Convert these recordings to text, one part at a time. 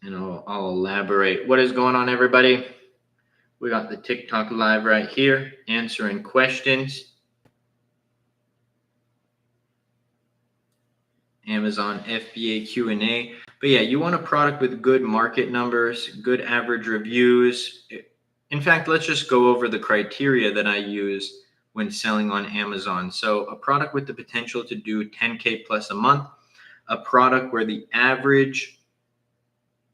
and I'll elaborate. What is going on, everybody? We got the TikTok live right here, answering questions. Amazon FBA Q&A. But yeah, you want a product with good market numbers, good average reviews. In fact, let's just go over the criteria that I use when selling on Amazon. So a product with the potential to do 10K plus a month, a product where the average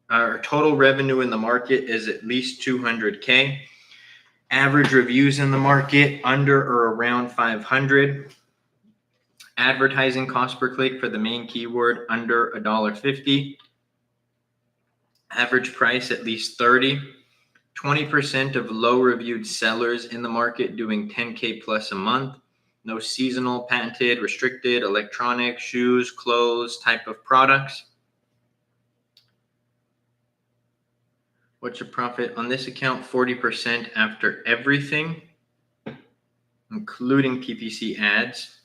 or total revenue in the market is at least 200K, average reviews in the market under or around 500, advertising cost per click for the main keyword under $1.50, average price at least 30, 20% of low reviewed sellers in the market doing 10K plus a month, no seasonal, patented, restricted, electronic, shoes, clothes type of products. What's your profit on this account? 40% after everything, including PPC ads.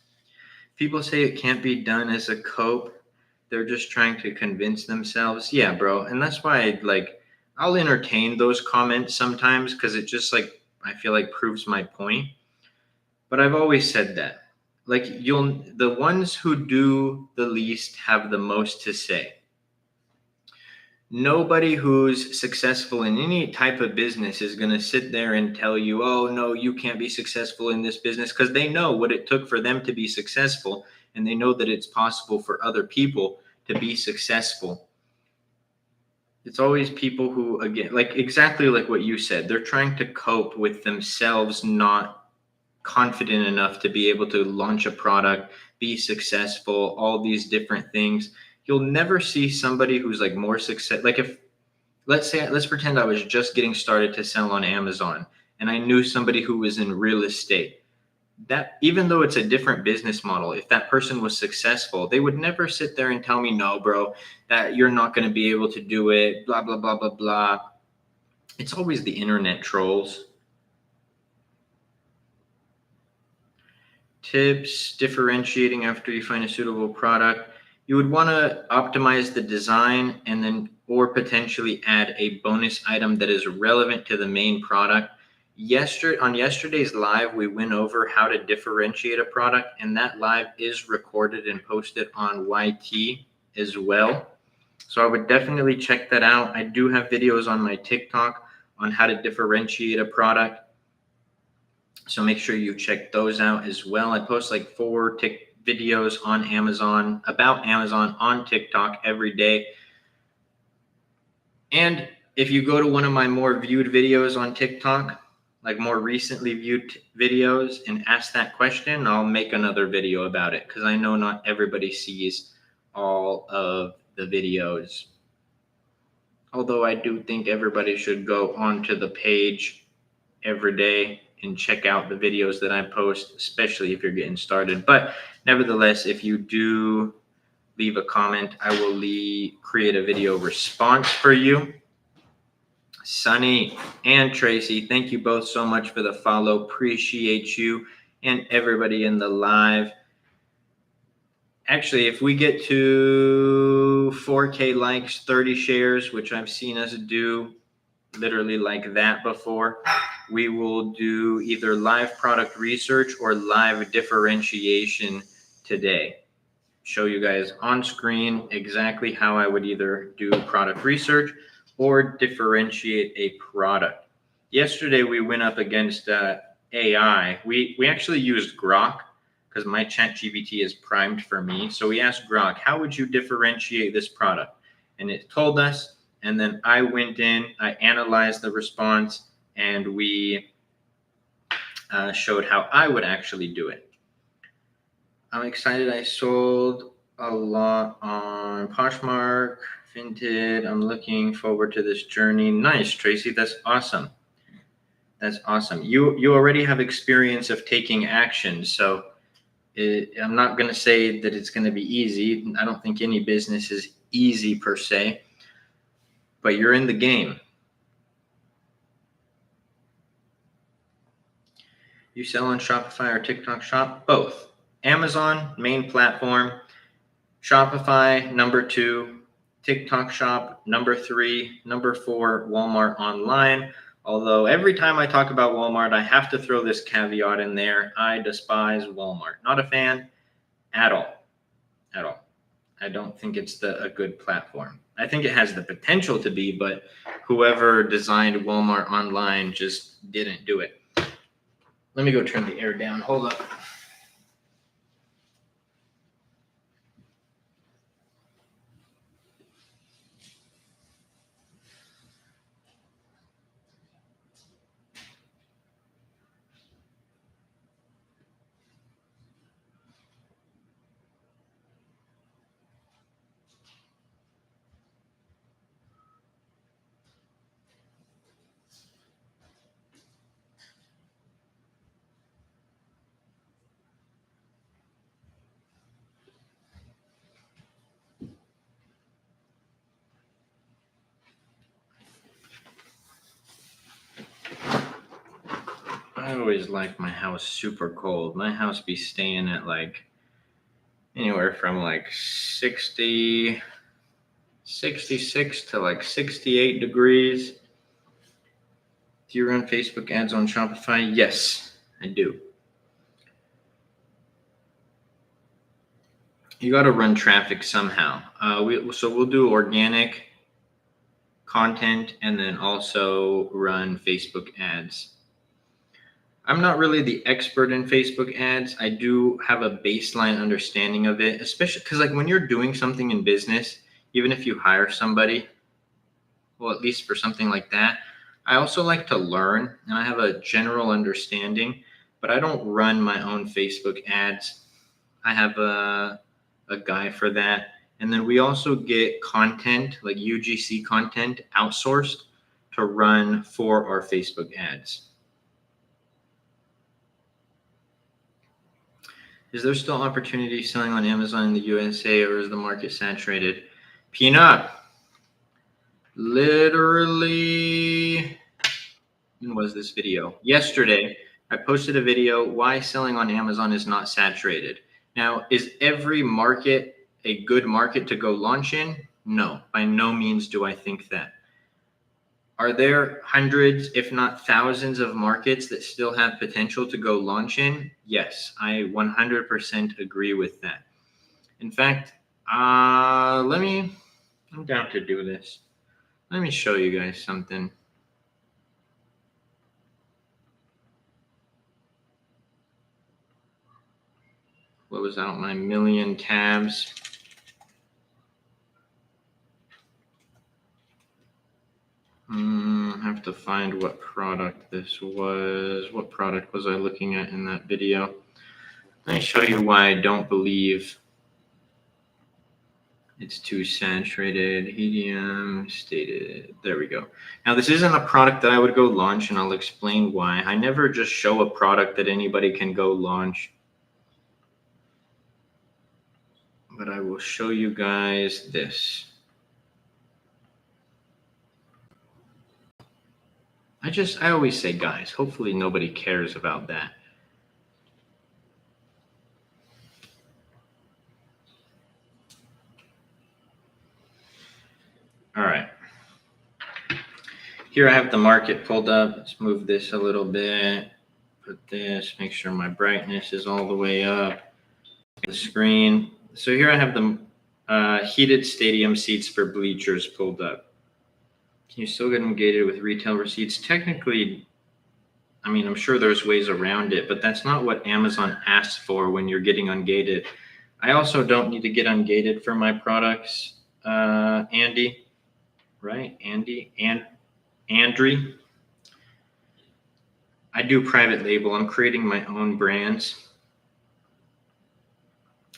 People say it can't be done as a cope. They're just trying to convince themselves. Yeah, bro. And that's why I'll entertain those comments sometimes because it just I feel like proves my point. But I've always said that. The ones who do the least have the most to say. Nobody who's successful in any type of business is going to sit there and tell you, oh, no, you can't be successful in this business, because they know what it took for them to be successful, and they know that it's possible for other people to be successful. It's always people who, again, exactly like what you said, they're trying to cope with themselves not confident enough to be able to launch a product, be successful, all these different things. You'll never see somebody who's more success. If let's pretend I was just getting started to sell on Amazon and I knew somebody who was in real estate, that even though it's a different business model, if that person was successful, they would never sit there and tell me, no, bro, that you're not going to be able to do it, blah, blah, blah, blah, blah. It's always the internet trolls. Tips, differentiating after you find a suitable product. You would want to optimize the design and then or potentially add a bonus item that is relevant to the main product. On yesterday's live, we went over how to differentiate a product, and that live is recorded and posted on YT as well. So I would definitely check that out. I do have videos on my TikTok on how to differentiate a product. So make sure you check those out as well. I post 4 videos on Amazon, about Amazon on TikTok every day. And if you go to one of my more viewed videos on TikTok, more recently viewed videos, and ask that question, I'll make another video about it, because I know not everybody sees all of the videos. Although I do think everybody should go onto the page every day and check out the videos that I post, especially if you're getting started. But nevertheless, if you do leave a comment, I will create a video response for you. Sunny and Tracy, thank you both so much for the follow. Appreciate you and everybody in the live. Actually, if we get to 4K likes, 30 shares, which I've seen us do literally like that before, we will do either live product research or live differentiation today. Show you guys on screen exactly how I would either do product research or differentiate a product. Yesterday we went up against AI. We actually used Grok, because my ChatGPT is primed for me. So we asked Grok, how would you differentiate this product? And it told us, and then I went in, I analyzed the response, and we showed how I would actually do it. I'm excited. I sold a lot on Poshmark, Vinted. I'm looking forward to this journey. Nice, Tracy. That's awesome. That's awesome. You already have experience of taking action. So I'm not going to say that it's going to be easy. I don't think any business is easy per se, but you're in the game. You sell on Shopify or TikTok Shop? Both. Amazon, main platform. Shopify, number 2. TikTok Shop, number 3, number 4, Walmart online. Although every time I talk about Walmart, I have to throw this caveat in there. I despise Walmart. Not a fan at all. At all. I don't think it's a good platform. I think it has the potential to be, but whoever designed Walmart online just didn't do it. Let me go turn the air down. Hold up. I always like my house super cold. My house be staying at like anywhere from like 66 to like 68 degrees. Do you run Facebook ads on Shopify? Yes, I do. You got to run traffic somehow. We'll do organic content and then also run Facebook ads. I'm not really the expert in Facebook ads. I do have a baseline understanding of it, especially because like when you're doing something in business, even if you hire somebody, well, at least for something like that, I also like to learn and I have a general understanding, but I don't run my own Facebook ads. I have a guy for that. And then we also get content, like UGC content, outsourced to run for our Facebook ads. Is there still opportunity selling on Amazon in the USA, or is the market saturated? Peanut, literally, when was this video? Yesterday, I posted a video, why selling on Amazon is not saturated. Now, is every market a good market to go launch in? No, by no means do I think that. Are there hundreds, if not thousands of markets that still have potential to go launch in? Yes, I 100% agree with that. In fact, I'm down to do this. Let me show you guys something. What was out my million tabs? I have to find what product this was. What product was I looking at in that video? Let me show you why I don't believe it's too saturated. Helium stated. There we go. Now, this isn't a product that I would go launch, and I'll explain why. I never just show a product that anybody can go launch. But I will show you guys this. I always say guys. Hopefully nobody cares about that. All right. Here I have the market pulled up. Let's move this a little bit. Put this, make sure my brightness is all the way up. The screen. So here I have the heated stadium seats for bleachers pulled up. Can you still get them gated with retail receipts? Technically, I mean, I'm sure there's ways around it, but that's not what Amazon asks for when you're getting ungated. I also don't need to get ungated for my products, Andy, right? Andy and Andri. I do private label. I'm creating my own brands.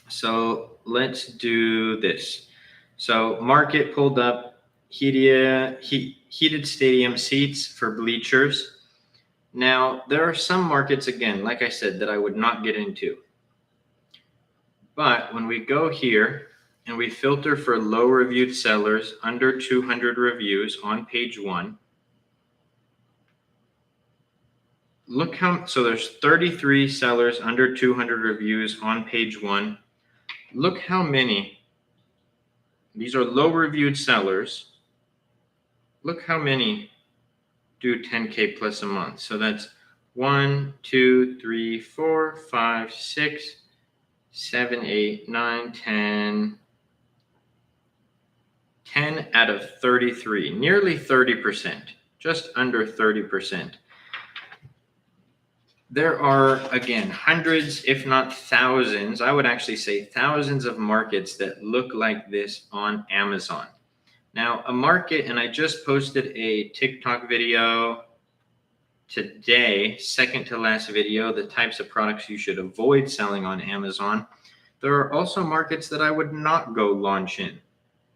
So let's do this. So market pulled up. Heated stadium seats for bleachers. Now, there are some markets, again, like I said, that I would not get into. But when we go here and we filter for low reviewed sellers under 200 reviews on page 1, look so there's 33 sellers under 200 reviews on page 1. Look how many These are low reviewed sellers. Look how many do 10K plus a month. So that's 1, 2, 3, 4, 5, 6, 7, 8, 9, 10. 10 out of 33, nearly 30%, just under 30%. There are, again, hundreds, if not thousands, I would actually say thousands of markets that look like this on Amazon. Now, a market, and I just posted a TikTok video today, second to last video, the types of products you should avoid selling on Amazon. There are also markets that I would not go launch in.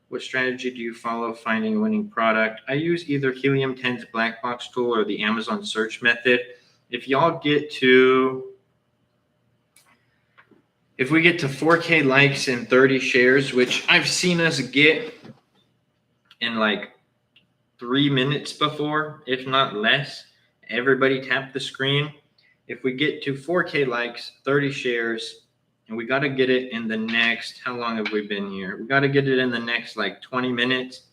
What strategy do you follow finding a winning product? I use either Helium 10's black box tool or the Amazon search method. If we get to 4K likes and 30 shares, which I've seen us get in like 3 minutes before, if not less, everybody tap the screen. If we get to 4K likes, 30 shares, and we got to get it in the next, how long have we been here? We got to get it in the next like 20 minutes.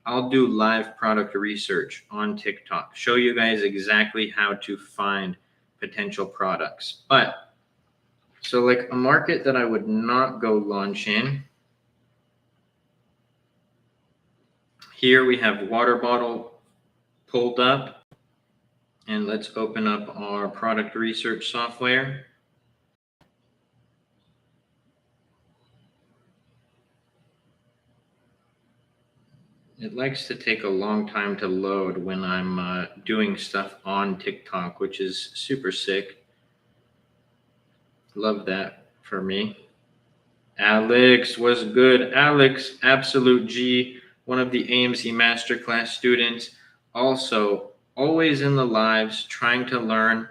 I'll do live product research on TikTok, show you guys exactly how to find potential products. But so like a market that I would not go launch in. Here we have water bottle pulled up, and let's open up our product research software. It likes to take a long time to load when I'm doing stuff on TikTok, which is super sick. Love that for me. Alex was good. Alex, absolute G, one of the AMZ Masterclass students. Also, always in the lives, trying to learn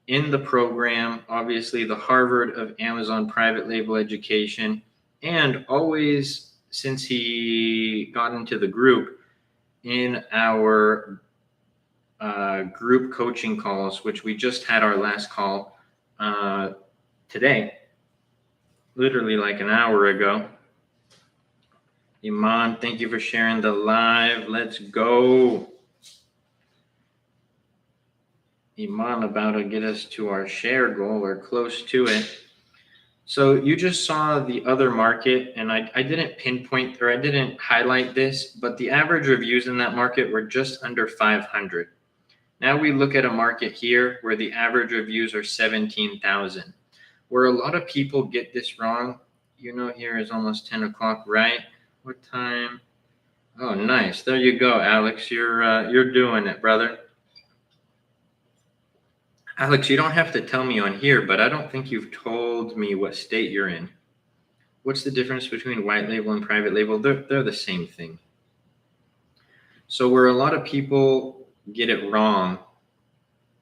in the program, obviously the Harvard of Amazon private label education, and always, since he got into the group, in our group coaching calls, which we just had our last call today, literally like an hour ago. Iman, thank you for sharing the live. Let's go. Iman about to get us to our share goal or close to it. So you just saw the other market, and I didn't pinpoint, or I didn't highlight this, but the average reviews in that market were just under 500. Now we look at a market here where the average reviews are 17,000. Where a lot of people get this wrong, here is almost 10 o'clock, right? What time? Oh, nice. There you go, Alex. You're doing it, brother. Alex, you don't have to tell me on here, but I don't think you've told me what state you're in. What's the difference between white label and private label? They're the same thing. So where a lot of people get it wrong,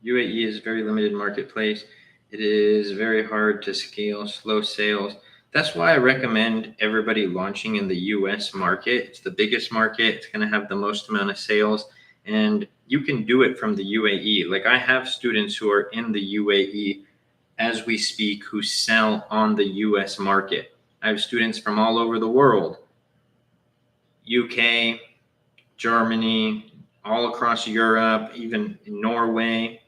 UAE is a very limited marketplace. It is very hard to scale, slow sales. That's why I recommend everybody launching in the US market. It's the biggest market. It's going to have the most amount of sales. And you can do it from the UAE. Like I have students who are in the UAE as we speak who sell on the US market. I have students from all over the world. UK, Germany, all across Europe, even Norway,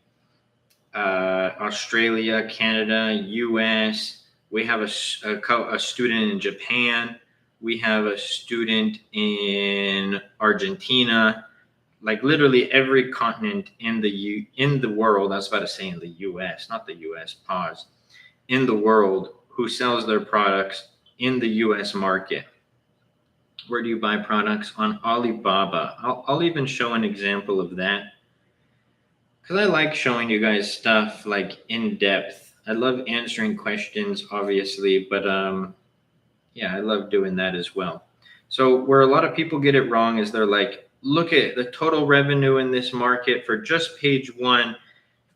Australia, Canada, US. We have a student in Japan. We have a student in Argentina. Like literally every continent in the world. I was about to say in the US, not the US. Pause. In the world, who sells their products in the US market. Where do you buy products? On Alibaba. I'll even show an example of that, because I like showing you guys stuff like in depth. I love answering questions, obviously, but yeah, I love doing that as well. So where a lot of people get it wrong is they're like, look at the total revenue in this market for just page one,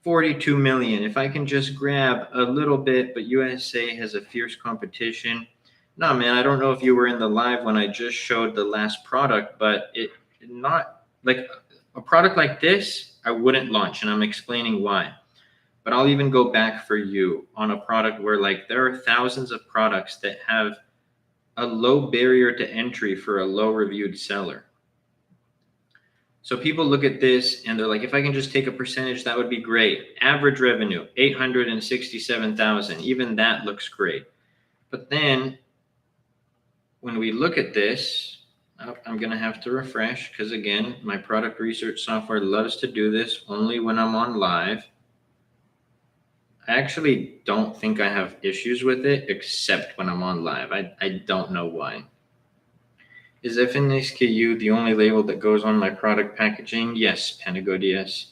42 million. If I can just grab a little bit, but USA has a fierce competition. No, man, I don't know if you were in the live when I just showed the last product, but it not like a product like this, I wouldn't launch, and I'm explaining why. But I'll even go back for you on a product where like there are thousands of products that have a low barrier to entry for a low reviewed seller. So people look at this and they're like, if I can just take a percentage, that would be great. Average revenue, 867,000. Even that looks great. But then when we look at this, I'm going to have to refresh because, again, my product research software loves to do this only when I'm on live. I actually don't think I have issues with it except when I'm on live. I don't know why. Is FNSKU the only label that goes on my product packaging? Yes, Panagold, yes.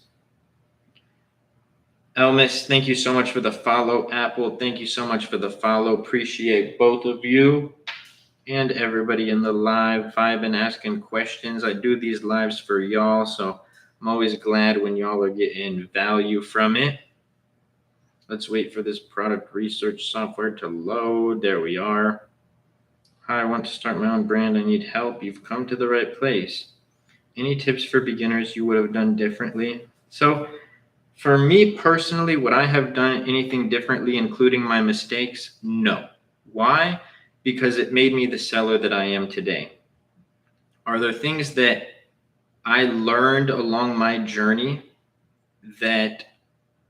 Elmis, thank you so much for the follow. Apple, thank you so much for the follow. Appreciate both of you and everybody in the live vibe and asking questions. I do these lives for y'all, so I'm always glad when y'all are getting value from it. Let's wait for this product research software to load. There we are. Hi, I want to start my own brand. I need help. You've come to the right place. Any tips for beginners you would have done differently? So for me personally, would I have done anything differently, including my mistakes? No. Why? Because it made me the seller that I am today. Are there things that I learned along my journey that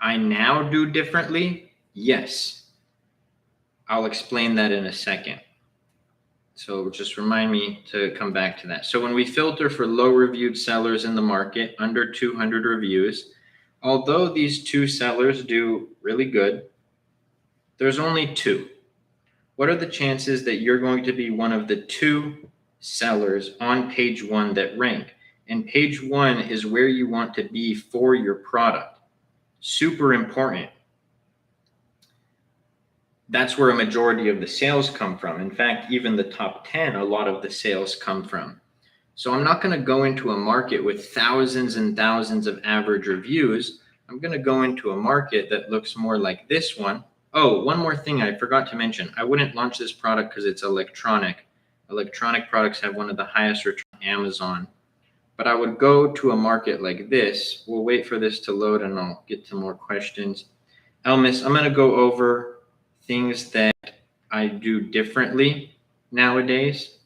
I now do differently? Yes. I'll explain that in a second. So just remind me to come back to that. So when we filter for low reviewed sellers in the market, under 200 reviews, although these two sellers do really good, there's only two. What are the chances that you're going to be one of the two sellers on page one that rank? And page one is where you want to be for your product. Super important. That's where a majority of the sales come from. In fact, even the top 10, a lot of the sales come from. So I'm not going to go into a market with thousands and thousands of average reviews. I'm going to go into a market that looks more like this one. Oh, one more thing I forgot to mention. I wouldn't launch this product because it's electronic. Electronic products have one of the highest returns on Amazon. But I would go to a market like this. We'll wait for this to load and I'll get to more questions. Elmis, I'm going to go over things that I do differently nowadays.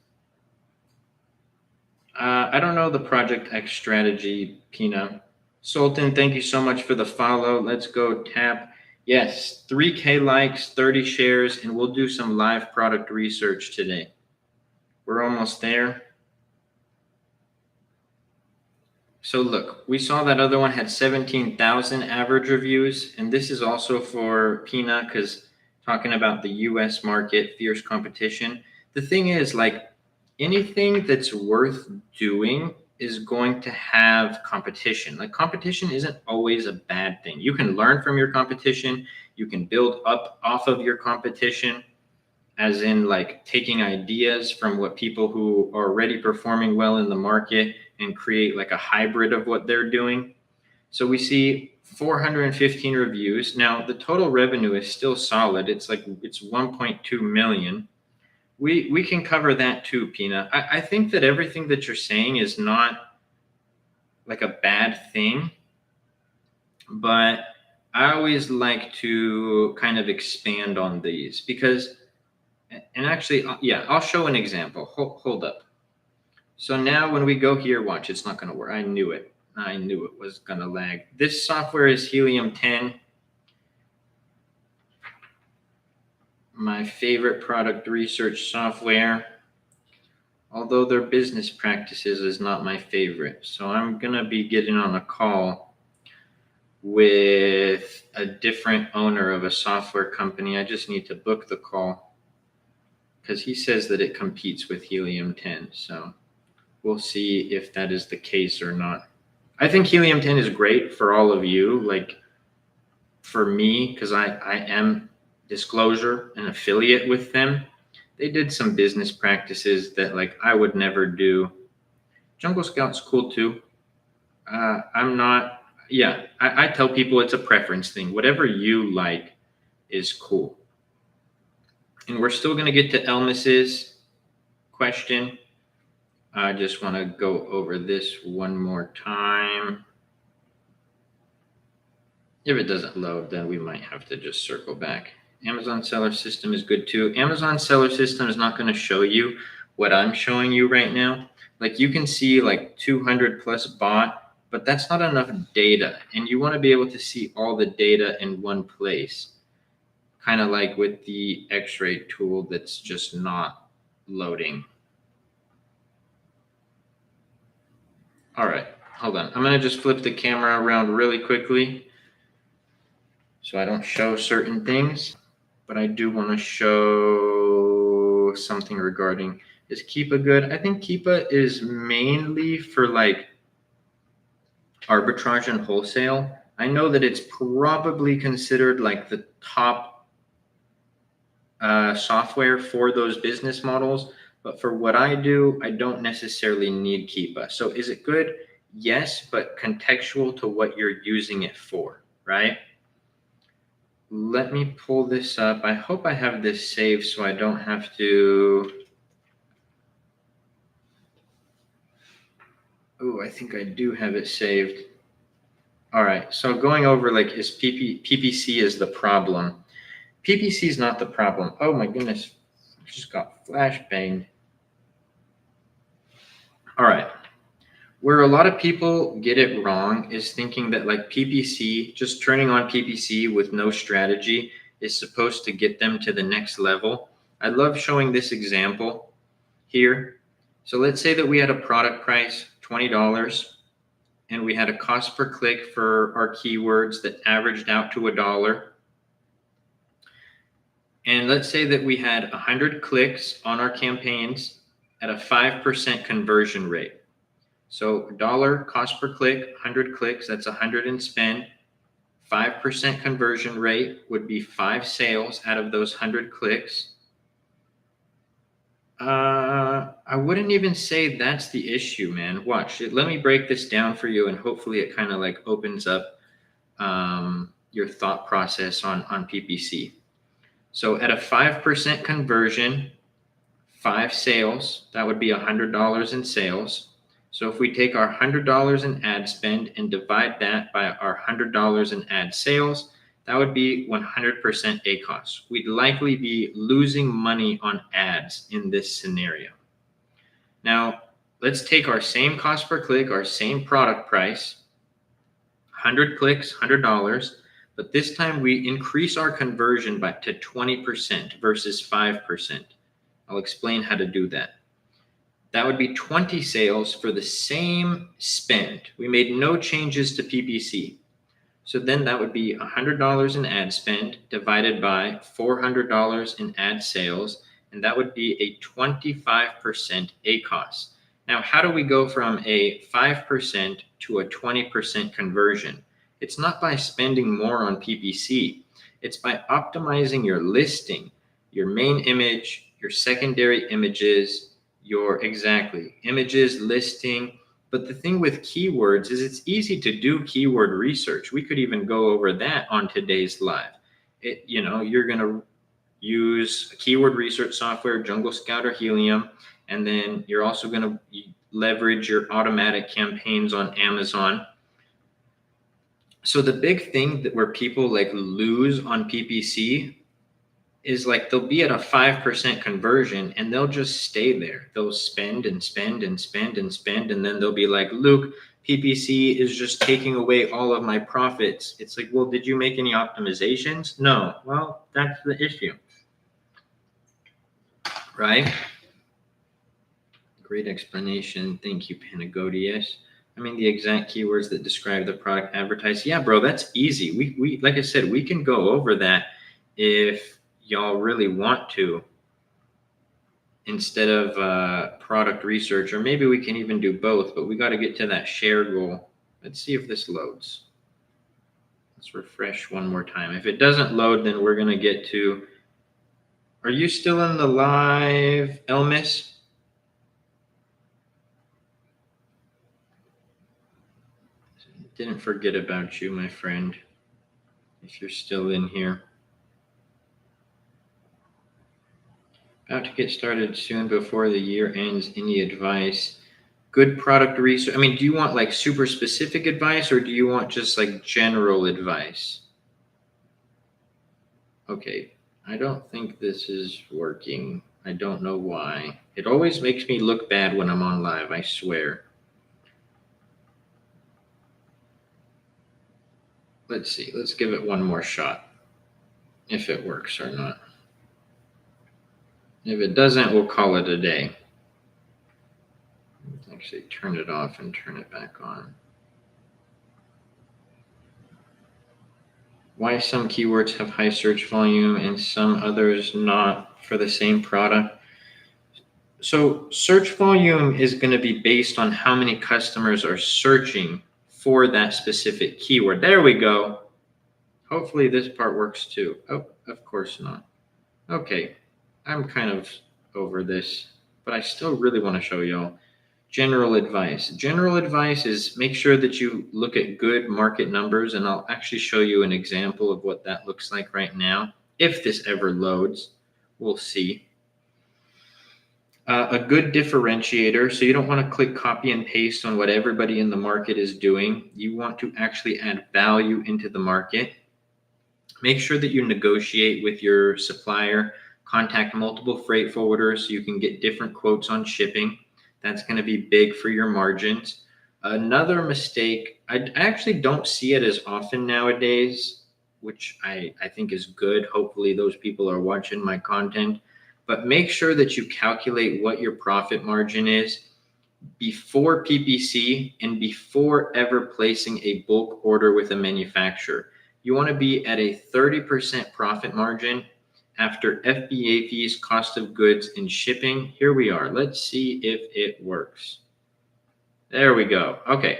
I don't know the Project X strategy, Pina. Sultan, thank you so much for the follow. Let's go tap. Yes, 3K likes, 30 shares, and we'll do some live product research today. We're almost there. So look, we saw that other one had 17,000 average reviews, and this is also for Pina because talking about the US market, fierce competition. The thing is, like, anything that's worth doing is going to have competition. Like, competition isn't always a bad thing. You can learn from your competition. You can build up off of your competition, as in like taking ideas from what people who are already performing well in the market and create like a hybrid of what they're doing. So we see 415 reviews. Now the total revenue is still solid. It's 1.2 million. We can cover that too, Pina. I think that everything that you're saying is not like a bad thing, but I always like to kind of expand on these because, and actually, yeah, I'll show an example. Hold up. So now when we go here, watch, it's not going to work. I knew it. I knew it was going to lag. This software is Helium 10. My favorite product research software, although their business practices is not my favorite. So I'm going to be getting on a call with a different owner of a software company. I just need to book the call because he says that it competes with Helium 10. So we'll see if that is the case or not. I think Helium 10 is great for all of you. Like for me, because I am disclosure an affiliate with them. They did some business practices that like I would never do. Jungle Scout's cool too. I'm not, yeah, I tell people it's a preference thing. Whatever you like is cool. And we're still going to get to Elmis's question. I just want to go over this one more time. If it doesn't load, then we might have to just circle back. Amazon Seller System is good too. Amazon Seller System is not going to show you what I'm showing you right now. Like you can see like 200 plus bought, but that's not enough data. And you want to be able to see all the data in one place. Kind of like with the X-ray tool that's just not loading. All right, hold on. I'm going to just flip the camera around really quickly so I don't show certain things. But I do want to show something regarding, is Keepa good? I think Keepa is mainly for like arbitrage and wholesale. I know that it's probably considered like the top software for those business models. But for what I do, I don't necessarily need Keepa. So is it good? Yes, but contextual to what you're using it for, right? Let me pull this up. I hope I have this saved so I don't have to. Oh, I think I do have it saved. All right. So going over like is PPC is the problem. PPC is not the problem. Oh my goodness. I just got flashbanged. All right. Where a lot of people get it wrong is thinking that like PPC, just turning on PPC with no strategy is supposed to get them to the next level. I love showing this example here. So let's say that we had a product price, $20, and we had a cost per click for our keywords that averaged out to $1. And let's say that we had 100 clicks on our campaigns at a 5% conversion rate. So $1 cost per click, 100 clicks, that's 100 in spend. 5% conversion rate would be 5 sales out of those 100 clicks. I wouldn't even say that's the issue, man. Watch it. Let me break this down for you, and hopefully it kind of like opens up your thought process on PPC. So at a 5% conversion, 5 sales, that would be $100 in sales. So if we take our $100 in ad spend and divide that by our $100 in ad sales, that would be 100% ACoS. We'd likely be losing money on ads in this scenario. Now, let's take our same cost per click, our same product price, 100 clicks, $100, but this time we increase our conversion to 20% versus 5%. I'll explain how to do that. That would be 20 sales for the same spend. We made no changes to PPC. So then that would be $100 in ad spend divided by $400 in ad sales, and that would be a 25% ACoS. Now, how do we go from a 5% to a 20% conversion? It's not by spending more on PPC. It's by optimizing your listing, your main image, your secondary images, your images, listing. But the thing with keywords is it's easy to do keyword research. We could even go over that on today's live. You're going to use a keyword research software, Jungle Scout or Helium, and then you're also going to leverage your automatic campaigns on Amazon. So the big thing that where people like lose on PPC is like they'll be at a 5% conversion and they'll just stay there. They'll spend and spend and spend and spend. And then they'll be like, Luke, PPC is just taking away all of my profits. It's like, well, did you make any optimizations? No. Well, that's the issue. Right? Great explanation. Thank you, Panagodius. I mean, the exact keywords that describe the product advertised. Yeah, bro, that's easy. We like I said, we can go over that if y'all really want to, instead of product research, or maybe we can even do both, but we got to get to that share goal. Let's see if this loads. Let's refresh one more time. If it doesn't load, then we're going to get to, are you still in the live, Elmis? Didn't forget about you, my friend, if you're still in here. About to get started soon before the year ends. Any advice? Good product research. I mean, do you want like super specific advice or do you want just like general advice? Okay. I don't think this is working. I don't know why. It always makes me look bad when I'm on live, I swear. Let's see. Let's give it one more shot. If it works or not. If it doesn't, we'll call it a day. Actually, turn it off and turn it back on. Why some keywords have high search volume and some others not for the same product? So search volume is going to be based on how many customers are searching for that specific keyword. There we go. Hopefully this part works too. Oh, of course not. Okay, I'm kind of over this, but I still really want to show y'all. General advice. General advice is make sure that you look at good market numbers, and I'll actually show you an example of what that looks like right now. If this ever loads, we'll see. A good differentiator. So you don't want to click copy and paste on what everybody in the market is doing. You want to actually add value into the market. Make sure that you negotiate with your supplier, contact multiple freight forwarders so you can get different quotes on shipping. That's going to be big for your margins. Another mistake, I actually don't see it as often nowadays, which I think is good. Hopefully those people are watching my content. But make sure that you calculate what your profit margin is before PPC and before ever placing a bulk order with a manufacturer. You want to be at a 30% profit margin after FBA fees, cost of goods, and shipping. Here we are. Let's see if it works. There we go. Okay.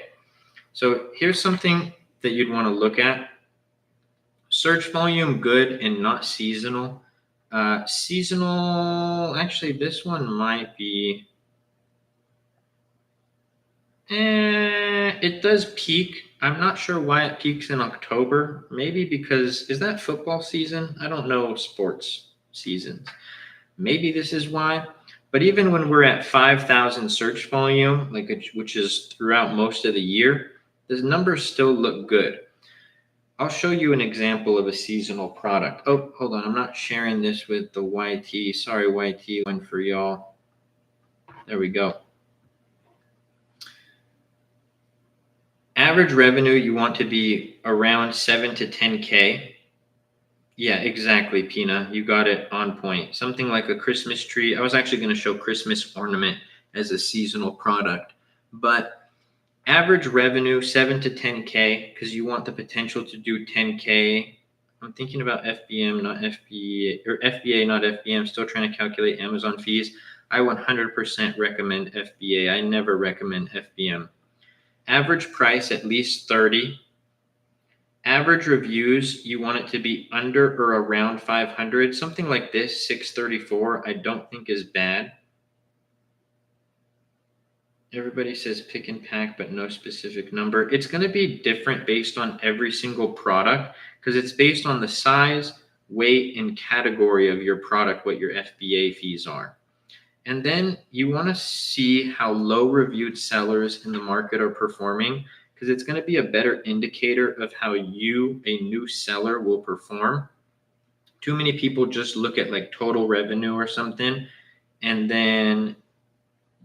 So here's something that you'd want to look at. Search volume, good and not seasonal. Seasonal, actually, this one might be. It does peak. I'm not sure why it peaks in October. Maybe because, is that football season? I don't know sports seasons. Maybe this is why. But even when we're at 5,000 search volume, which is throughout most of the year, the numbers still look good. I'll show you an example of a seasonal product. Oh, hold on. I'm not sharing this with the YT. Sorry, YT, one for y'all. There we go. Average revenue, you want to be around 7 to 10K. Yeah, exactly, Pina. You got it on point. Something like a Christmas tree. I was actually going to show Christmas ornament as a seasonal product. But average revenue, 7 to 10K, because you want the potential to do 10K. I'm thinking about FBM, not FBA, or FBA, not FBM. Still trying to calculate Amazon fees. I 100% recommend FBA. I never recommend FBM. Average price, at least 30. Average reviews, you want it to be under or around 500. Something like this, 634, I don't think is bad. Everybody says pick and pack, but no specific number. It's going to be different based on every single product because it's based on the size, weight, and category of your product, what your FBA fees are. And then you want to see how low reviewed sellers in the market are performing because it's going to be a better indicator of how you, a new seller, will perform. Too many people just look at like total revenue or something and then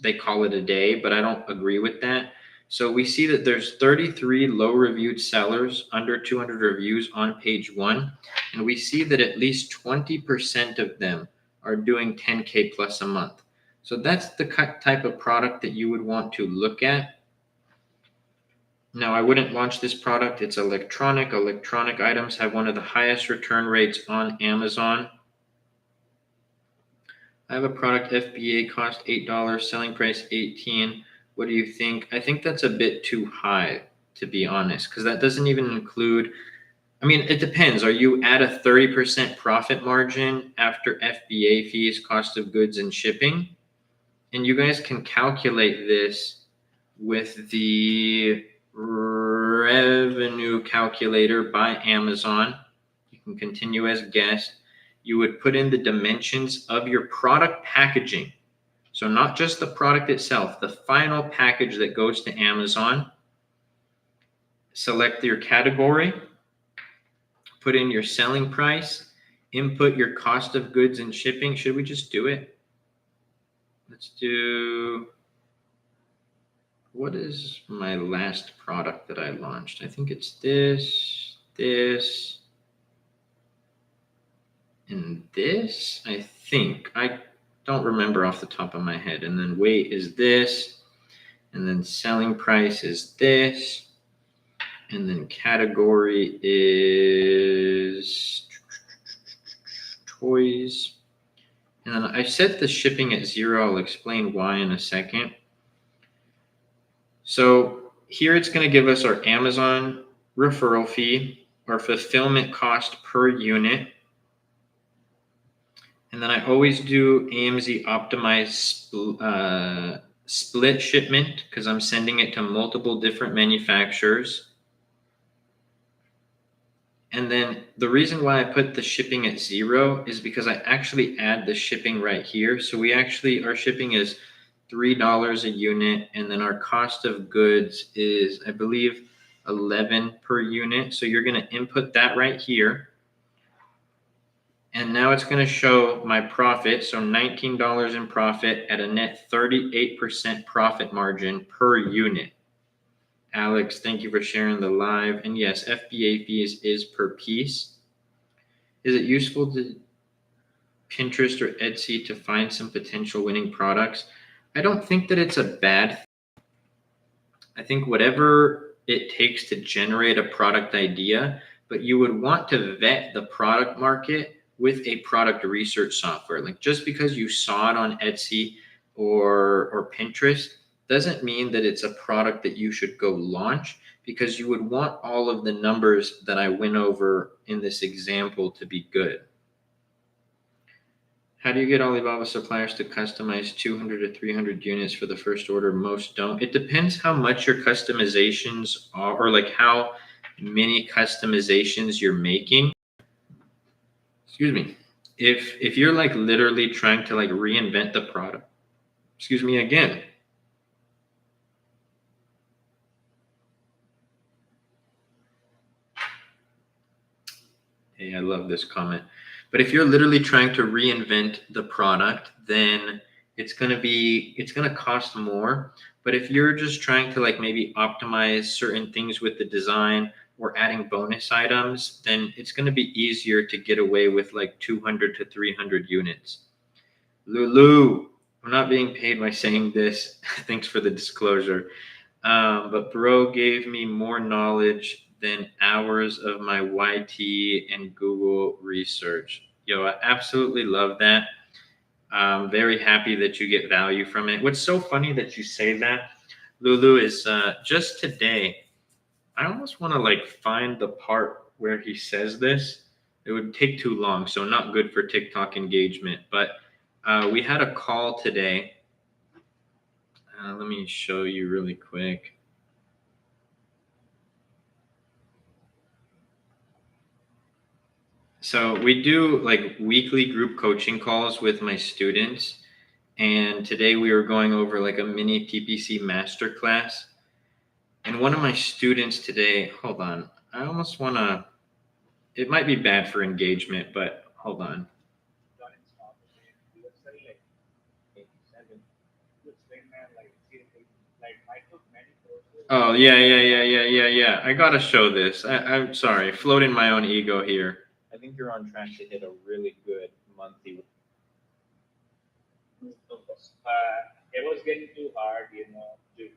they call it a day, but I don't agree with that. So we see that there's 33 low reviewed sellers under 200 reviews on page 1. And we see that at least 20% of them are doing 10K plus a month. So that's the type of product that you would want to look at. Now, I wouldn't launch this product. It's electronic. Electronic items have one of the highest return rates on Amazon. I have a product, FBA cost $8, selling price $18. What do you think? I think that's a bit too high, to be honest, because that doesn't even include, I mean, it depends. Are you at a 30% profit margin after FBA fees, cost of goods, and shipping? And you guys can calculate this with the revenue calculator by Amazon. You can continue as guest. You would put in the dimensions of your product packaging. So not just the product itself, the final package that goes to Amazon. Select your category, put in your selling price, input your cost of goods and shipping. Should we just do it? Let's do, what is my last product that I launched? I think it's this, and this, I think. I don't remember off the top of my head. And then weight is this, and then selling price is this, and then category is toys. And then I set the shipping at 0. I'll explain why in a second. So here it's going to give us our Amazon referral fee, our fulfillment cost per unit. And then I always do AMZ optimized split shipment because I'm sending it to multiple different manufacturers. And then the reason why I put the shipping at 0 is because I actually add the shipping right here. So our shipping is $3 a unit. And then our cost of goods is, I believe, 11 per unit. So you're going to input that right here. And now it's going to show my profit. So $19 in profit at a net 38% profit margin per unit. Alex, thank you for sharing the live. And yes, FBA fees is per piece. Is it useful to Pinterest or Etsy to find some potential winning products? I don't think that it's a bad thing. I think whatever it takes to generate a product idea, but you would want to vet the product market with a product research software. Like just because you saw it on Etsy or Pinterest doesn't mean that it's a product that you should go launch, because you would want all of the numbers that I went over in this example to be good. How do you get Alibaba suppliers to customize 200 to 300 units for the first order? Most don't. It depends how much your customizations are, or like how many customizations you're making. Excuse me. If you're like literally trying to like reinvent the product, excuse me again. Hey, I love this comment. But if you're literally trying to reinvent the product, then it's going to cost more. But if you're just trying to like maybe optimize certain things with the design or adding bonus items, then it's going to be easier to get away with like 200 to 300 units. Lulu, I'm not being paid by saying this. Thanks for the disclosure. But bro gave me more knowledge than hours of my YT and Google research. Yo, I absolutely love that. I'm very happy that you get value from it. What's so funny that you say that, Lulu, is just today, I almost want to like find the part where he says this. It would take too long, so not good for TikTok engagement. But we had a call today. Let me show you really quick. So we do like weekly group coaching calls with my students. And today we were going over like a mini PPC masterclass. And one of my students today, hold on, I almost want to, it might be bad for engagement, but hold on. Oh, yeah. I got to show this. I'm sorry, floating my own ego here. I think you're on track to hit a really good monthly. It was getting too hard, to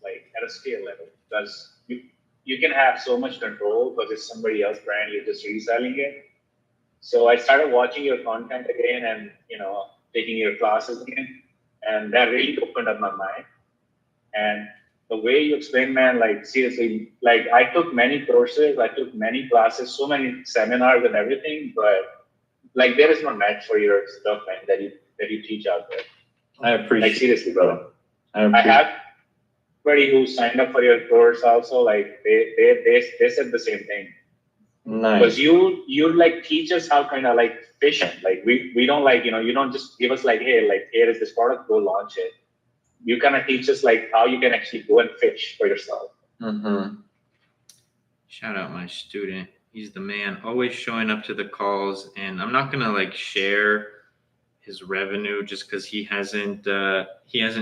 like at a scale level, because you can have so much control because it's somebody else's brand, you're just reselling it. So I started watching your content again and taking your classes again, and that really opened up my mind. And the way you explain, man, like seriously, like I took many courses, I took many classes, so many seminars and everything, but like there is no match for your stuff, man, that you teach out there. I appreciate. Like seriously, bro. I have somebody who signed up for your course also. Like they said the same thing. Nice. Because you like teach us how kind of like fishing. Like we don't like you don't just give us like, hey, like here is this product, go launch it. You kind of teach us like how you can actually go and fish for yourself. Mm-hmm. Shout out my student. He's the man, always showing up to the calls. And I'm not gonna like share his revenue just because he hasn't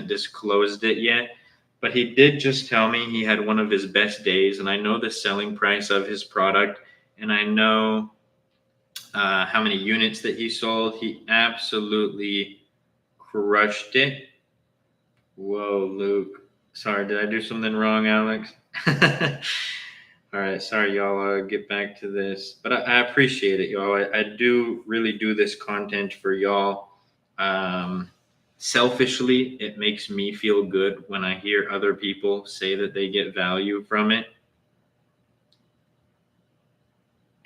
disclosed it yet. But he did just tell me he had one of his best days, and I know the selling price of his product, and I know how many units that he sold. He absolutely crushed it. Whoa, Luke. Sorry, did I do something wrong, Alex? All right, sorry, y'all. I'll get back to this, but I appreciate it, y'all. I do really do this content for y'all. Selfishly, it makes me feel good when I hear other people say that they get value from it.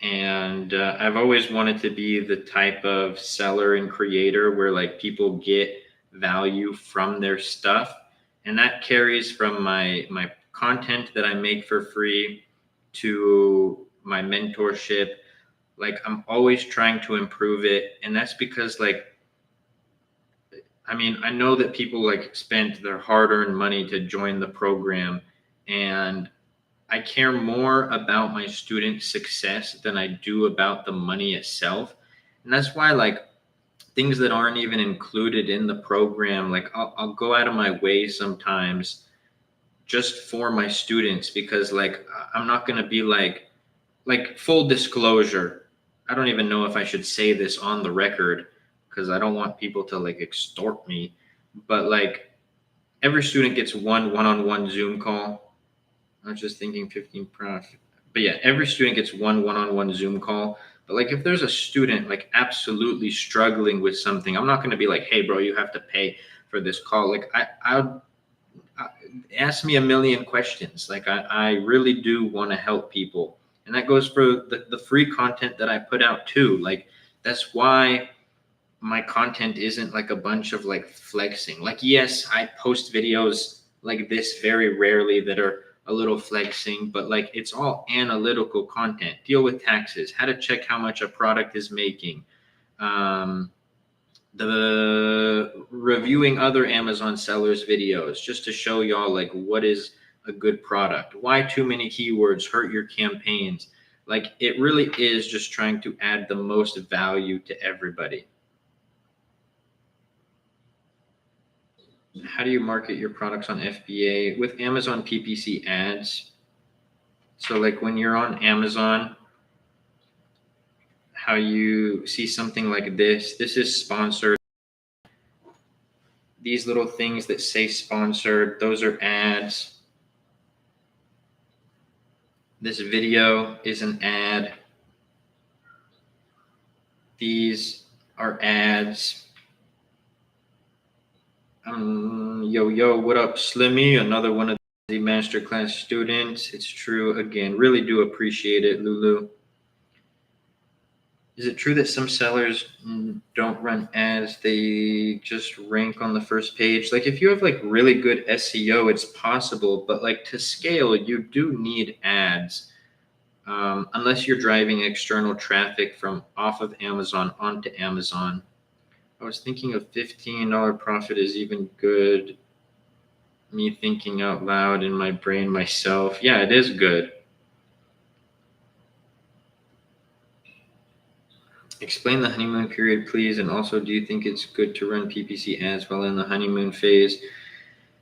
And I've always wanted to be the type of seller and creator where like people get value from their stuff, and that carries from my content that I make for free to my mentorship. Like I'm always trying to improve it, and that's because like I mean, I know that people like spent their hard-earned money to join the program, and I care more about my students' success than I do about the money itself. And that's why like things that aren't even included in the program, like I'll go out of my way sometimes just for my students, because like I'm not going to be like full disclosure. I don't even know if I should say this on the record because I don't want people to like extort me, but like every student gets one-on-one Zoom call. I was just thinking 15 profit. But yeah, every student gets one-on-one Zoom call. But like if there's a student like absolutely struggling with something, I'm not going to be like, hey bro, you have to pay for this call. Like I ask me a million questions. Like I really do want to help people. And that goes for the free content that I put out too. Like that's why my content isn't like a bunch of like flexing. Like, yes, I post videos like this very rarely that are a little flexing, but like it's all analytical content. Deal with taxes, how to check how much a product is making, the reviewing other Amazon sellers videos just to show y'all like what is a good product, why too many keywords hurt your campaigns. Like it really is just trying to add the most value to everybody. How do you market your products on FBA? With Amazon PPC ads. So like when you're on Amazon, how you see something like this is sponsored. These little things that say sponsored, those are ads. This video is an ad. These are ads. Yo, what up, Slimmy? Another one of the Masterclass students. It's true. Again, really do appreciate it, Lulu. Is it true that some sellers don't run ads? They just rank on the first page. Like if you have like really good SEO, it's possible, but like to scale, you do need ads. Unless you're driving external traffic from off of Amazon onto Amazon. I was thinking of $15 profit is even good. Me thinking out loud in my brain myself. Yeah, it is good. Explain the honeymoon period, please. And also, do you think it's good to run PPC ads while in the honeymoon phase?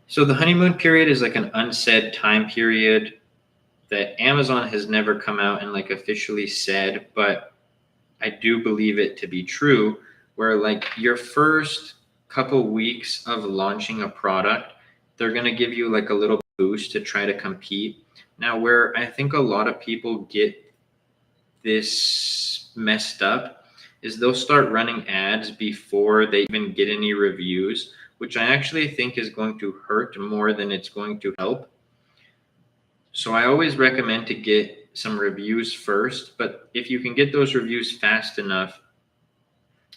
So the honeymoon period is like an unsaid time period that Amazon has never come out and like officially said, but I do believe it to be true, where like your first couple weeks of launching a product, they're going to give you like a little boost to try to compete. Now, where I think a lot of people get this messed up is they'll start running ads before they even get any reviews, which I actually think is going to hurt more than it's going to help. So I always recommend to get some reviews first, but if you can get those reviews fast enough,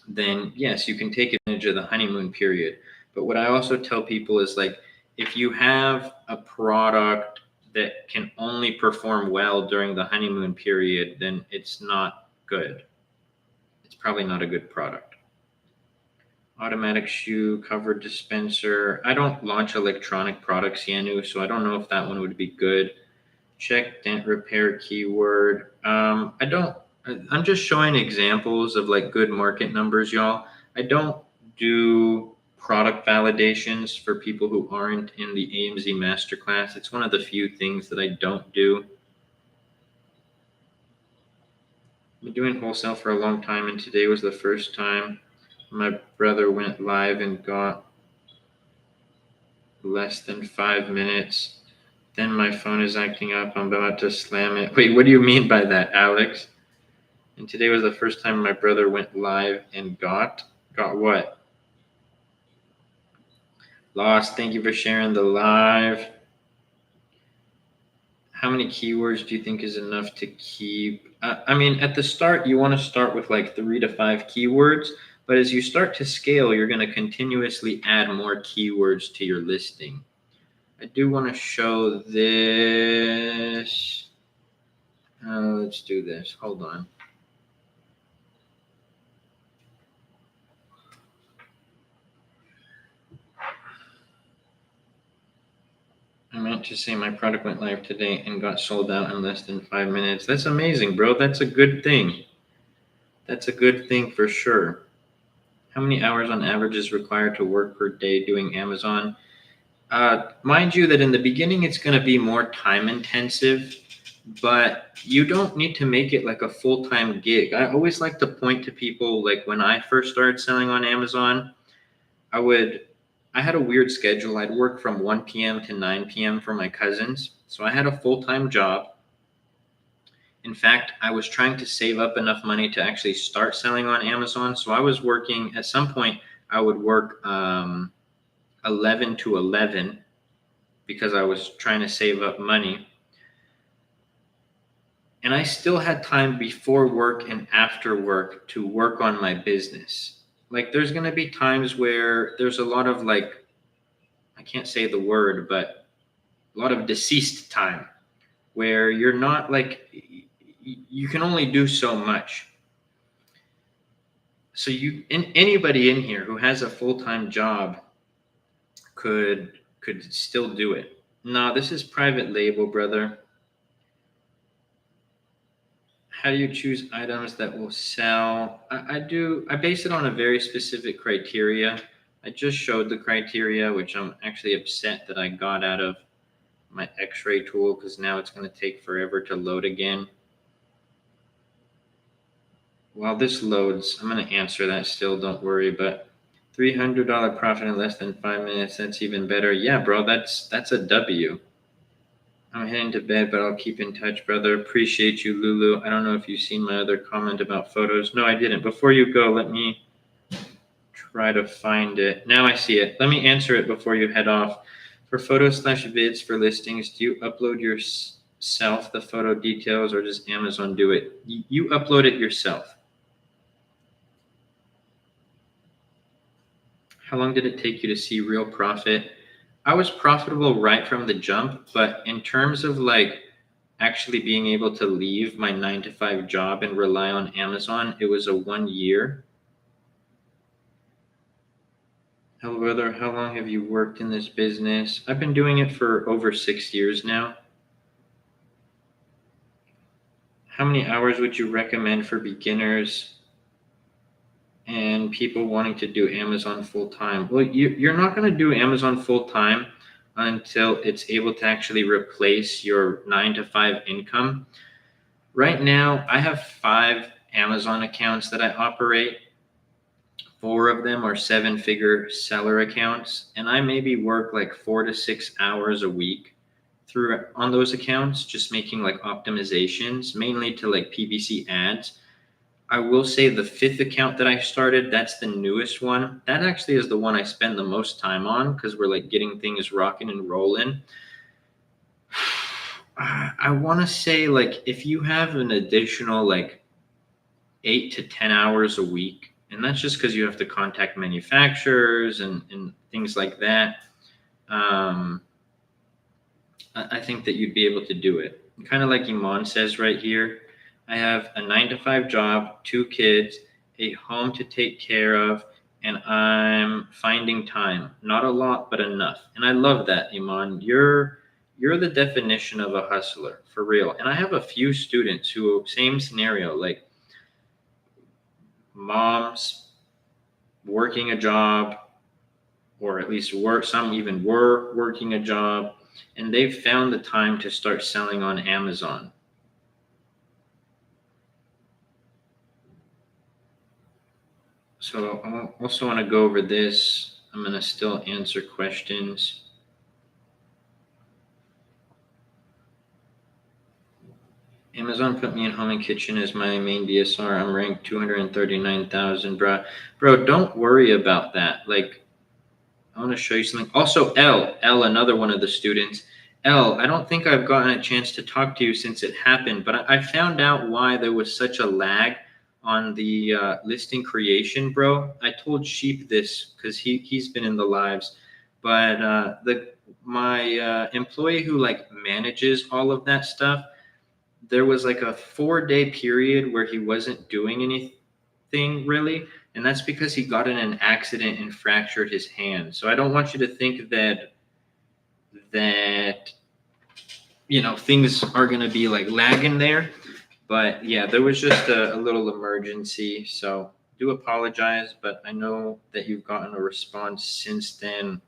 then yes, you can take advantage of the honeymoon period. But what I also tell people is like, if you have a product that can only perform well during the honeymoon period, then it's not good. It's probably not a good product. Automatic shoe cover dispenser. I don't launch electronic products, Yanu, so I don't know if that one would be good. Check dent repair keyword. I'm just showing examples of like good market numbers, y'all. I don't do product validations for people who aren't in the AMZ Masterclass. It's one of the few things that I don't do. I've been doing wholesale for a long time, and today was the first time my brother went live and got less than 5 minutes. Then my phone is acting up. I'm about to slam it. Wait, what do you mean by that, Alex? And today was the first time my brother went live and got what? Lost. Thank you for sharing the live. How many keywords do you think is enough to keep? I mean, at the start, you want to start with like 3 to 5 keywords. But as you start to scale, you're going to continuously add more keywords to your listing. I do want to show this. Let's do this. Hold on. I meant to say my product went live today and got sold out in less than 5 minutes. That's amazing, bro. That's a good thing. That's a good thing for sure. How many hours on average is required to work per day doing Amazon? Mind you that in the beginning, it's going to be more time intensive, but you don't need to make it like a full-time gig. I always like to point to people, like when I first started selling on Amazon, I had a weird schedule. I'd work from 1 p.m. to 9 p.m. for my cousins. So I had a full-time job. In fact, I was trying to save up enough money to actually start selling on Amazon. So I was working, at some point, I would work 11 to 11 because I was trying to save up money. And I still had time before work and after work to work on my business. Like there's going to be times where there's a lot of like, I can't say the word, but a lot of deceased time where you're not like, you can only do so much. So anybody in here who has a full-time job could still do it. No, this is private label, brother. How do you choose items that will sell? I base it on a very specific criteria. I just showed the criteria, which I'm actually upset that I got out of my X-ray tool because now it's going to take forever to load again. While this loads, I'm going to answer that still, don't worry, but $300 profit in less than 5 minutes, that's even better. Yeah, bro, that's a W. I'm heading to bed, but I'll keep in touch, brother. Appreciate you, Lulu. I don't know if you've seen my other comment about photos. No, I didn't. Before you go, let me try to find it. Now I see it. Let me answer it before you head off. For photos/vids for listings, do you upload yourself the photo details or does Amazon do it? You upload it yourself. How long did it take you to see real profit? I was profitable right from the jump, but in terms of like actually being able to leave my 9-to-5 job and rely on Amazon, it was a 1 year. Hello, brother. How long have you worked in this business? I've been doing it for over 6 years now. How many hours would you recommend for beginners and people wanting to do Amazon full time? Well, you're not going to do Amazon full time until it's able to actually replace your 9-to-5 income. Right now, I have 5 Amazon accounts that I operate. 4 of them are 7-figure seller accounts, and I maybe work like 4 to 6 hours a week on those accounts, just making like optimizations, mainly to like PPC ads. I will say the 5th account that I started, that's the newest one. That actually is the one I spend the most time on because we're like getting things rocking and rolling. I want to say like if you have an additional like 8 to 10 hours a week, and that's just because you have to contact manufacturers and things like that, I think that you'd be able to do it. Kind of like Iman says right here, I have a 9-to-5 job, 2 kids, a home to take care of, and I'm finding time. Not a lot, but enough. And I love that, Iman. You're you're the definition of a hustler, for real. And I have a few students who, same scenario, like moms working a job, or at least some even were working a job, and they've found the time to start selling on Amazon. So I also want to go over this. I'm going to still answer questions. Amazon put me in home and kitchen as my main BSR. I'm ranked 239,000, bro. Bro, don't worry about that. Like, I want to show you something. Also, L, another one of the students. L, I don't think I've gotten a chance to talk to you since it happened, but I found out why there was such a lag on the listing creation, bro. I told Sheep this because he's been in the lives, but my employee who like manages all of that stuff, there was like a 4-day period where he wasn't doing anything really. And that's because he got in an accident and fractured his hand. So I don't want you to think that things are going to be like lagging there. But yeah, there was just a little emergency. So do apologize, but I know that you've gotten a response since then.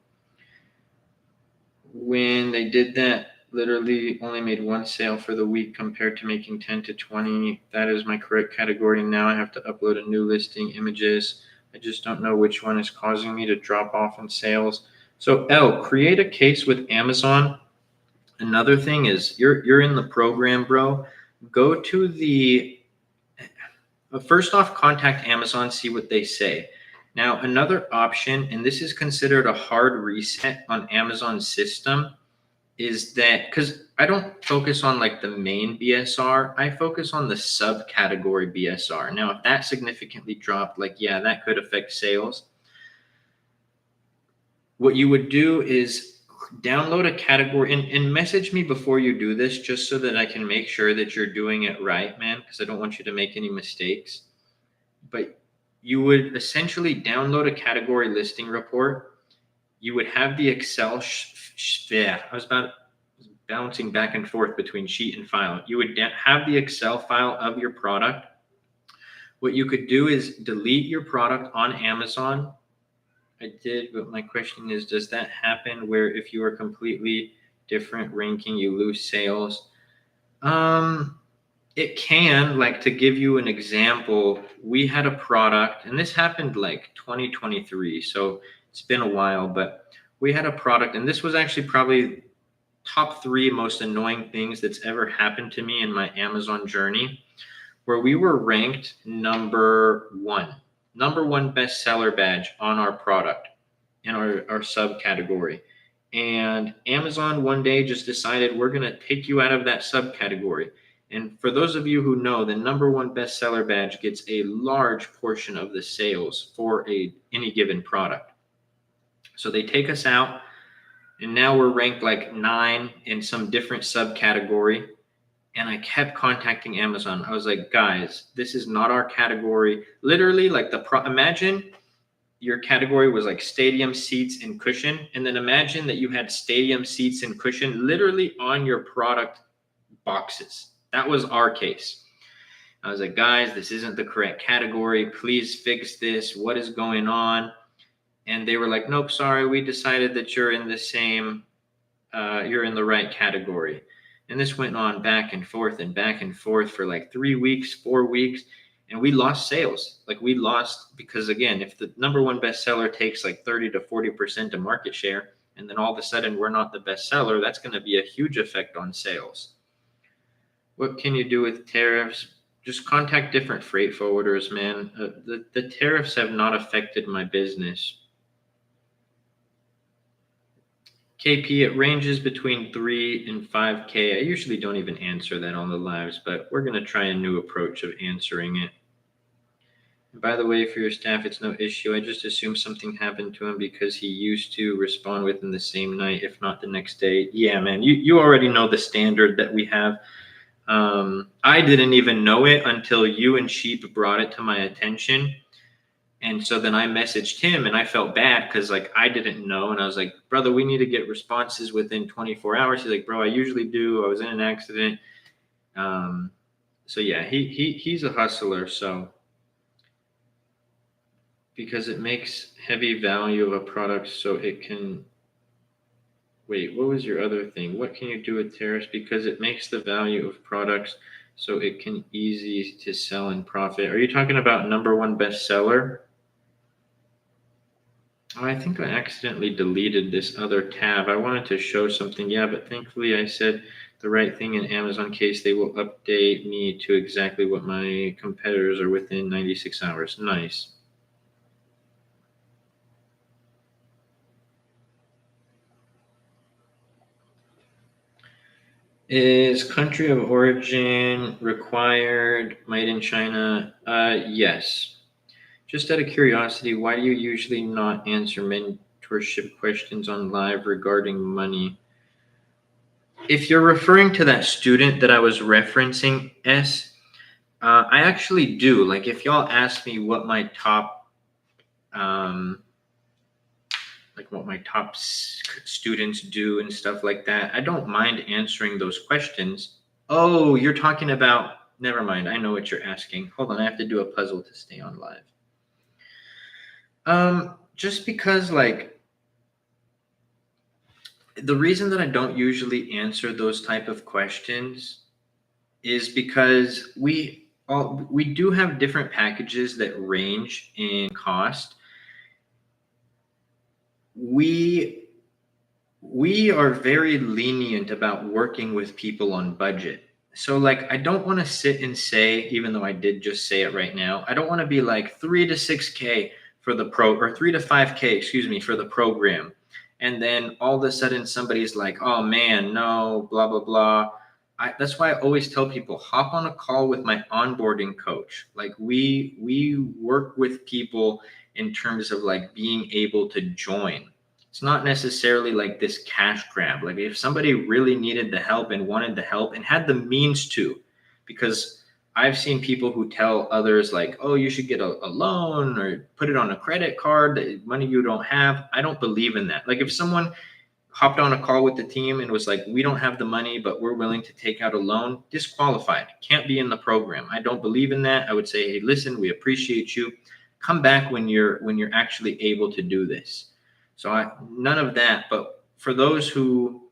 When they did that, literally only made one sale for the week compared to making 10 to 20. That is my correct category. Now I have to upload a new listing, images. I just don't know which one is causing me to drop off in sales. So L, create a case with Amazon. Another thing is you're in the program, bro. Go to the first off, contact Amazon, see what they say. Now, another option, and this is considered a hard reset on Amazon's system, is that because I don't focus on like the main BSR, I focus on the subcategory BSR. Now, if that significantly dropped, like, yeah, that could affect sales. What you would do is download a category and message me before you do this, just so that I can make sure that you're doing it right, man, because I don't want you to make any mistakes. But you would essentially download a category listing report. You would have the Excel I was bouncing back and forth between sheet and file. You would have the Excel file of your product. What you could do is delete your product on Amazon. I did, but my question is, does that happen where if you are completely different ranking, you lose sales? It can, like, to give you an example, we had a product, and this happened like 2023, so it's been a while, but we had a product, and this was actually probably top 3 most annoying things that's ever happened to me in my Amazon journey, where we were ranked number one bestseller badge on our product in our subcategory. And Amazon one day just decided, we're going to take you out of that subcategory. And for those of you who know, the number one bestseller badge gets a large portion of the sales for any given product. So they take us out, and now we're ranked like 9 in some different subcategory. And I kept contacting Amazon. I was like, guys, this is not our category. Literally, like imagine your category was like stadium seats and cushion. And then imagine that you had stadium seats and cushion literally on your product boxes. That was our case. I was like, guys, this isn't the correct category. Please fix this. What is going on? And they were like, nope, sorry. We decided that you're in the same, you're in the right category. And this went on back and forth for like 3 weeks, 4 weeks. And we lost sales. Like, we lost because, again, if the number one bestseller takes like 30 to 40% of market share, and then all of a sudden we're not the bestseller, that's going to be a huge effect on sales. What can you do with tariffs? Just contact different freight forwarders, man. The tariffs have not affected my business. KP, it ranges between 3 and 5K. I usually don't even answer that on the lives, but we're going to try a new approach of answering it. And by the way, for your staff, it's no issue. I just assume something happened to him because he used to respond within the same night, if not the next day. Yeah, man, you already know the standard that we have. I didn't even know it until you and Sheep brought it to my attention. And so then I messaged him and I felt bad because like I didn't know. And I was like, brother, we need to get responses within 24 hours. He's like, bro, I usually do. I was in an accident. So yeah, he's a hustler. So because it makes heavy value of a product so it can wait, what was your other thing? What can you do with tariffs? Because it makes the value of products so it can easy to sell and profit. Are you talking about number one bestseller? Oh, I think I accidentally deleted this other tab. I wanted to show something, yeah, but thankfully I said the right thing in Amazon case. They will update me to exactly what my competitors are within 96 hours. Nice. Is country of origin required? Made in China? Yes. Just out of curiosity, why do you usually not answer mentorship questions on live regarding money? If you're referring to that student that I was referencing, I actually do. Like, if y'all ask me what my top, um, students do and stuff like that, I don't mind answering those questions. Oh, you're talking about. Never mind. I know what you're asking. Hold on, I have to do a puzzle to stay on live. Just because like the reason that I don't usually answer those type of questions is because we do have different packages that range in cost. We are very lenient about working with people on budget. So like I don't want to sit and say, even though I did just say it right now, I don't want to be like 3 to 6K for the pro or 3 to 5K, excuse me, for the program. And then all of a sudden somebody's like, oh man, no, blah, blah, blah. That's why I always tell people hop on a call with my onboarding coach. Like we work with people in terms of like being able to join. It's not necessarily like this cash grab. Like if somebody really needed the help and wanted the help and had the means to, because I've seen people who tell others like, oh, you should get a loan or put it on a credit card, that money you don't have. I don't believe in that. Like if someone hopped on a call with the team and was like, we don't have the money, but we're willing to take out a loan, disqualified, can't be in the program. I don't believe in that. I would say, hey, listen, we appreciate you. Come back when you're actually able to do this. So none of that. But for those who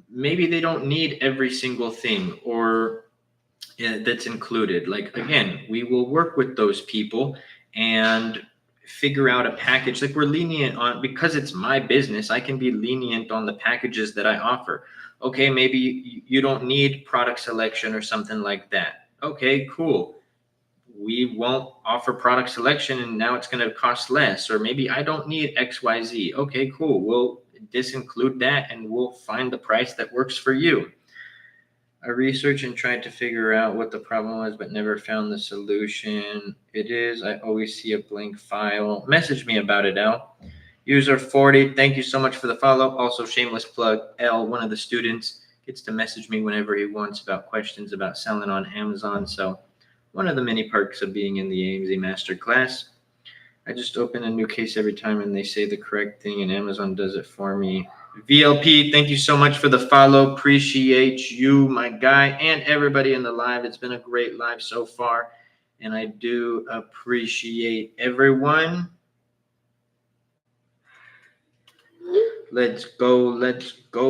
maybe they don't need every single thing or that's included, like again, we will work with those people and figure out a package. Like we're lenient on, because it's my business, I can be lenient on the packages that I offer. Okay, maybe you don't need product selection or something like that. Okay, cool, we won't offer product selection and now it's going to cost less. Or maybe I don't need XYZ. Okay, cool, we'll disinclude that and we'll find the price that works for you. I researched and tried to figure out what the problem was, but never found the solution. It is, I always see a blank file. Message me about it, Al. User 40, thank you so much for the follow. Also, shameless plug, L, one of the students, gets to message me whenever he wants about questions about selling on Amazon. So one of the many perks of being in the AMZ Masterclass. I just open a new case every time and they say the correct thing and Amazon does it for me. VLP, thank you so much for the follow. Appreciate you, my guy, and everybody in the live. It's been a great live so far, and I do appreciate everyone. Let's go. Let's go.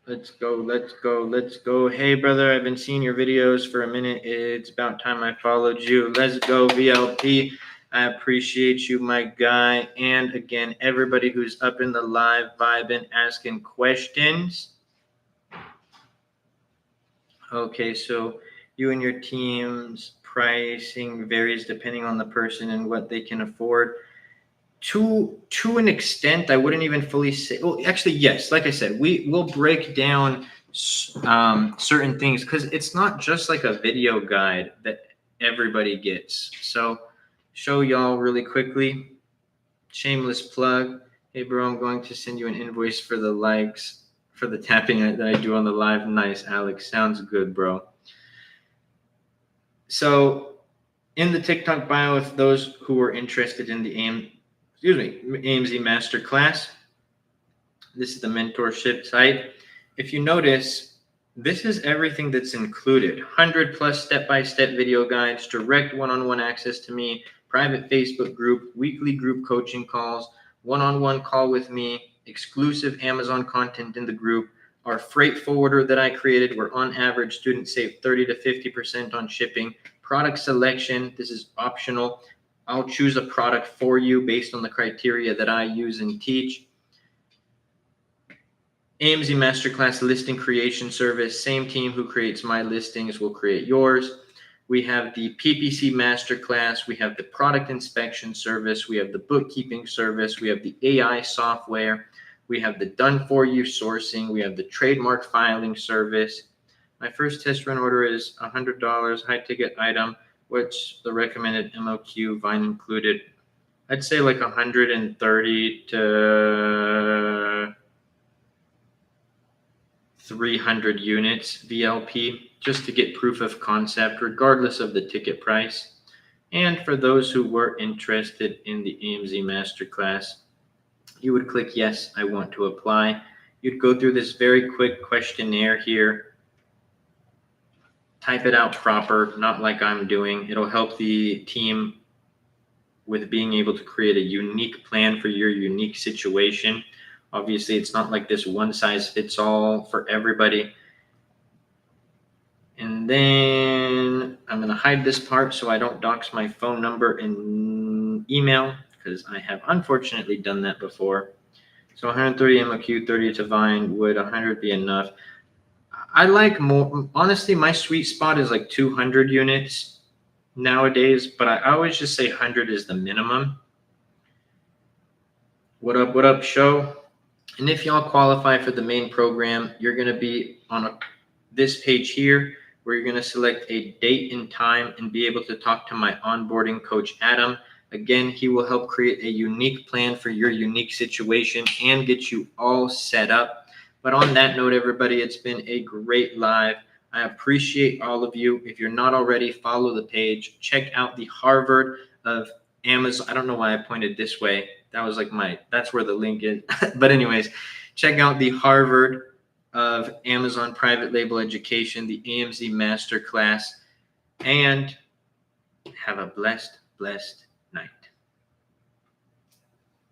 Let's go. Let's go. Let's go. Hey, brother, I've been seeing your videos for a minute. It's about time I followed you. Let's go, VLP. I appreciate you, my guy. And again, everybody who's up in the live vibing, asking questions. Okay, so you and your team's pricing varies depending on the person and what they can afford. To an extent, I wouldn't even fully say. Well, actually, yes. Like I said, we will break down certain things because it's not just like a video guide that everybody gets. So, show y'all really quickly. Shameless plug. Hey, bro, I'm going to send you an invoice for the likes for the tapping that I do on the live. Nice, Alex. Sounds good, bro. So in the TikTok bio, if those who are interested in the AMZ Masterclass, this is the mentorship site. If you notice, this is everything that's included. 100+ step-by-step video guides, direct one-on-one access to me, private Facebook group, weekly group coaching calls, one-on-one call with me, exclusive Amazon content in the group, our freight forwarder that I created where on average students save 30 to 50% on shipping, product selection, this is optional. I'll choose a product for you based on the criteria that I use and teach. AMZ Masterclass listing creation service, same team who creates my listings will create yours. We have the PPC Masterclass, we have the product inspection service, we have the bookkeeping service, we have the AI software, we have the done for you sourcing, we have the trademark filing service. My first test run order is $100, high ticket item, which the recommended MOQ Vine included. I'd say like 130 to 300 units VLP just to get proof of concept regardless of the ticket price. And for those who were interested in the AMZ Masterclass, you would click yes, I want to apply. You'd go through this very quick questionnaire here, type it out proper, not like I'm doing. It'll help the team with being able to create a unique plan for your unique situation. Obviously, it's not like this one size fits all for everybody. And then I'm going to hide this part so I don't dox my phone number and email because I have unfortunately done that before. So 130 MOQ, 30 to Vine, would 100 be enough? I like more, honestly, my sweet spot is like 200 units nowadays, but I always just say 100 is the minimum. What up, show? And if y'all qualify for the main program, you're going to be on this page here where you're going to select a date and time and be able to talk to my onboarding coach, Adam. Again, he will help create a unique plan for your unique situation and get you all set up. But on that note, everybody, it's been a great live. I appreciate all of you. If you're not already, follow the page. Check out the Harvard of Amazon. I don't know why I pointed this way. That was like that's where the link is. But anyways, check out the Harvard of Amazon private label education, the AMZ Masterclass, and have a blessed